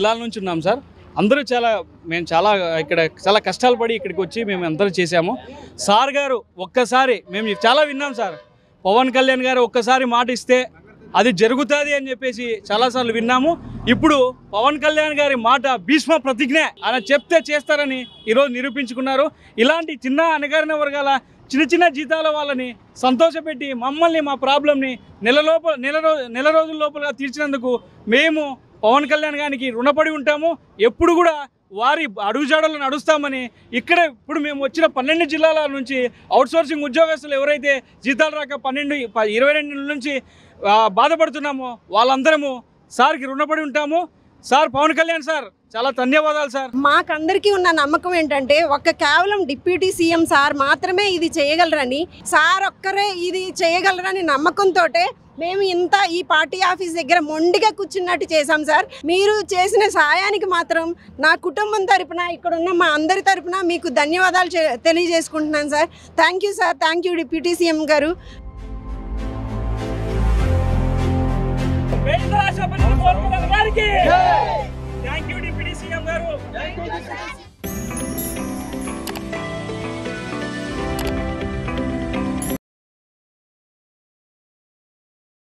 జిల్లాల నుంచి ఉన్నాం సార్. అందరూ మేము ఇక్కడ చాలా కష్టాలు పడి ఇక్కడికి వచ్చి మేము అందరూ చేశాము. సార్ గారు ఒక్కసారి మేము చాలా విన్నాం సార్, పవన్ కళ్యాణ్ గారు ఒక్కసారి మాట ఇస్తే అది జరుగుతుంది అని చెప్పేసి చాలాసార్లు విన్నాము. ఇప్పుడు పవన్ కళ్యాణ్ గారి మాట భీష్మ ప్రతిజ్ఞ, ఆయన చెప్తే చేస్తారని ఈరోజు నిరూపించుకున్నారు. ఇలాంటి చిన్న అణగారిన వర్గాల చిన్న జీతాల వాళ్ళని సంతోషపెట్టి మమ్మల్ని మా ప్రాబ్లంని నెల రోజుల లోపల తీర్చినందుకు మేము పవన్ కళ్యాణ్ గారికి రుణపడి ఉంటాము. ఎప్పుడు కూడా వారి అడుగుజాడలు నడుస్తామని ఇప్పుడు మేము వచ్చిన 12 జిల్లాల నుంచి అవుట్సోర్సింగ్ ఉద్యోగస్తులు ఎవరైతే జీతాలు రాక 22 నెలల నుంచి బాధపడుతున్నామో వాళ్ళందరము సార్కి రుణపడి ఉంటాము. సార్ పవన్ కళ్యాణ్ సార్ చాలా ధన్యవాదాలు సార్. మాకందరికీ ఉన్న నమ్మకం ఏంటంటే కేవలం డిప్యూటీ సీఎం సార్ మాత్రమే ఇది చేయగలరని, సార్ ఒక్కరే ఇది చేయగలరని నమ్మకంతో మేము ఈ పార్టీ ఆఫీస్ దగ్గర మొండిగా కూర్చున్నట్టు చేశాం సార్. మీరు చేసిన సహాయానికి మాత్రం నా కుటుంబం తరపున, ఇక్కడ ఉన్న మా అందరి తరపున మీకు ధన్యవాదాలు తెలియజేసుకుంటున్నాను sir. Thank you sir, thank you deputy CM గారు. థ్యాంక్ యూ డిప్యూటీ సీఎం గారు.